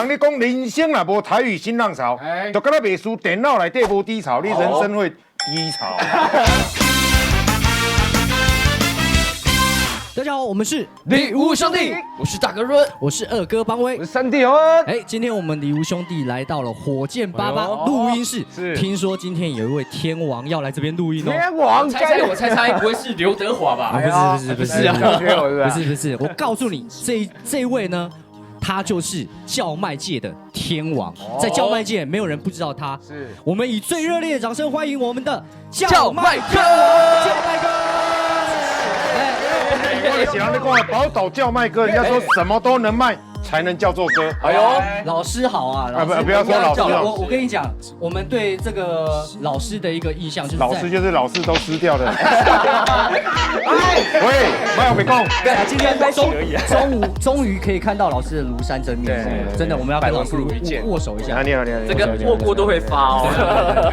人咧讲人生若无台语新浪潮，就敢若袂输电脑内底无低潮，你人生会低潮。大家好，我们是礼物兄弟，我是大哥润，我是二哥邦威，我是三弟洪恩。今天我们礼物兄弟来到了火箭88录音室，听说今天有一位天王要来这边录音哦。天王，我猜不会是刘德华吧？不是啊，不是，我告诉你，这位呢，他就是叫卖界的天王，在叫卖界没有人不知道他。是，我们以最热烈的掌声欢迎我们的叫卖哥，叫卖哥。我的喜欢你讲的宝岛叫卖哥，人家说什么都能卖才能叫做哥。哎呦，老师好啊！不要说老师了，我跟你讲，我们对这个老师的一个印象就是老师就是老师都失掉的。喂，没有别讲，对，今天终于可以看到老师的庐山真面目，真的，我们要跟老师握手一下。你好，这个握过都会发哦。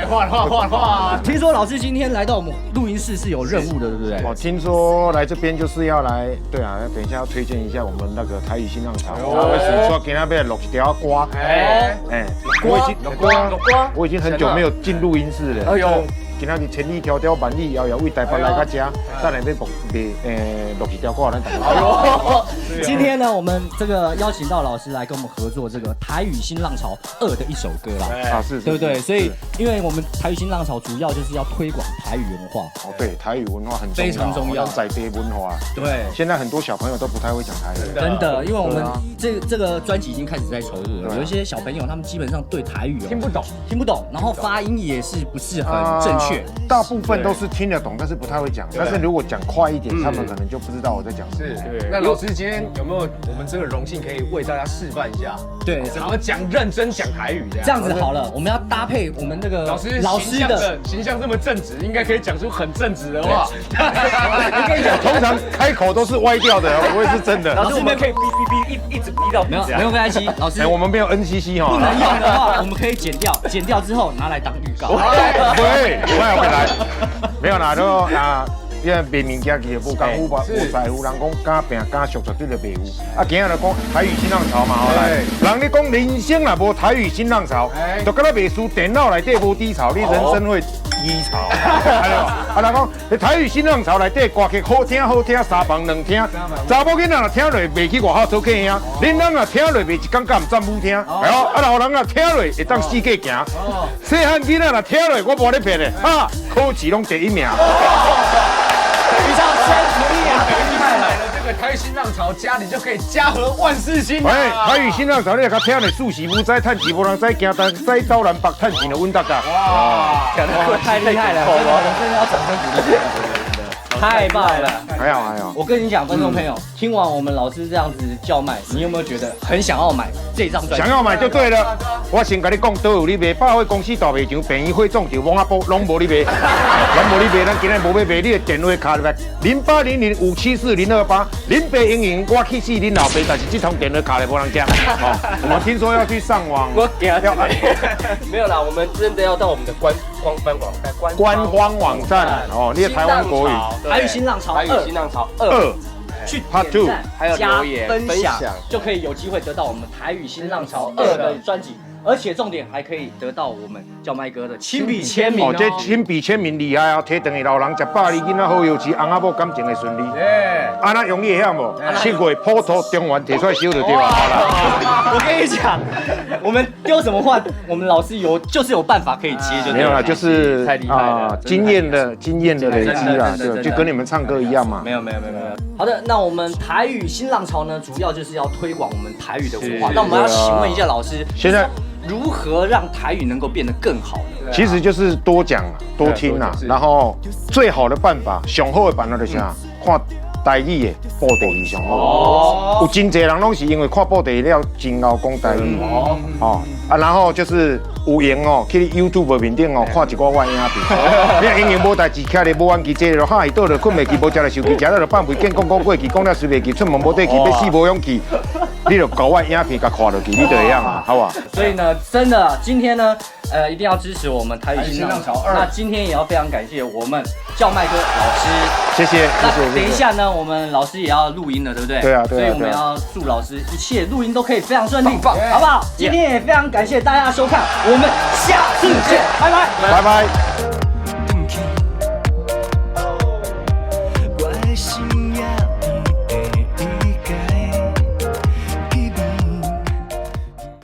画。听说老师今天来到我们录音室是有任务的，对不对？我听说来这边就是要来，对啊，等一下要推荐一下我们那个台语新浪潮。我是说今天要录一条歌，我已经很久没有进录音室了。哎呦，今天千里迢迢万里遥遥为台北来到这，再来要录一条歌，咱大家。今天呢，我们这个邀请到老师来跟我们合作这个台语新浪潮2的一首歌啦，是，对不对？所以，因为我们台语新浪潮主要就是要推广台语文化。哦，对，台语文化很重要，非常重要，在地文化。对，现在很多小朋友都不太会讲台语，真的，因为我们这个专辑已经开始在筹备了，有一些小朋友他们基本上对台语听不懂，然后发音也是不是很正确。大部分都是听得懂，但是不太会讲。但是如果讲快一点，他们可能就不知道我在讲什么。是，那老师今天有没有我们这个荣幸可以为大家示范一下？对，怎么讲认真讲台语这样子好了，我们要搭配我们那个老师的形象这么正直，应该可以讲出很正直的话。我跟你讲，通常开口都是歪掉的，不会是真的。老师，我们可以哔一直哔到没有关系，老师，我们没有 NCC 哈，不能用的话，我们可以剪掉之后拿来当预告。对，我来，没有啦，都啊。因为卖物件其实无功夫吧，有财富人讲敢拼敢熟绝对就袂有。啊，今日来讲台语新浪潮嘛，好来，人咧讲人生若无台语新浪潮，就敢若袂输电脑内底无低潮，你人生会低潮。哎呦，啊，人讲你台语新浪潮内底歌曲好听，三房两厅，查某囡仔若听落袂去外口做客兄，恁人若听落袂一感觉唔占舞厅，哎呦，啊老人若听落会当世界行，细汉囡仔若听落我无咧骗的，啊，考试拢第1名。以上3题啊，厉害来了！这个台语新浪潮，家里就可以家和万事兴。哎，台语新浪潮，你甲听的数时无知，趁钱无人知，行东西走南北，趁钱就稳大家。哇，讲得太厉害了，真的要掌声鼓励。太棒了！还好。我跟你讲，观众朋友，听完我们老师这样子叫卖，你有没有觉得很想要买这张专辑？想要买就对了。我先跟你讲，都有你卖，百货公司大卖场、便宜会总就往下补，拢无你卖，咱今日无要卖，你的电话卡入来0800574028，恁爸英英，我去死恁老爸，但是这通电话卡咧无人接。我听说要去上网，没有啦，我们真的要到我们的官方网站哦，你的台湾国语。台语新浪潮2去点赞，还有加分享，就可以有机会得到我们台语新浪潮2的专辑，而且重点还可以得到我们叫卖哥的亲笔签名哦。这亲笔签名厉害哦，摕等于老人食饱哩，囡仔好油吃，翁仔某感情会顺利。安那容易会晓无？7月普渡中原摕出来烧就对了。我跟你讲，我们丢什么话，我们老师就是有办法可以接，就没有啦，就是太厉害了，经验的累积啦，就跟你们唱歌一样嘛。没有。好的，那我们台语新浪潮呢，主要就是要推广我们台语的文化。那我们要请问一下老师，现在如何让台语能够变得更好呢？其实就是多讲多听啦，然后最好的办法，上好的办法就是啥，看台语的布袋戏上好。有真侪人拢是因为看布袋戏了，真敖讲台语。然后就是有闲去 YouTube 面顶看一寡我影片。你永远无代志，徛咧无安记，坐咧哈伊倒咧困袂记，无食咧手机，食了就放屁，见讲过去，讲了随袂记，出门无底去，要死无勇气。你就搞我影片给看落去，你就一样啊，好不好？所以呢，真的今天呢，一定要支持我们台语新浪潮台语新浪潮2。那今天也要非常感谢我们叫麦哥老师。谢谢。那等一下呢，我们老师也要录音了，对不对？对啊。所以我们要祝老师一切录音都可以非常顺利，棒好不好？今天也非常感谢大家的收看，我们下次见，拜拜，拜拜。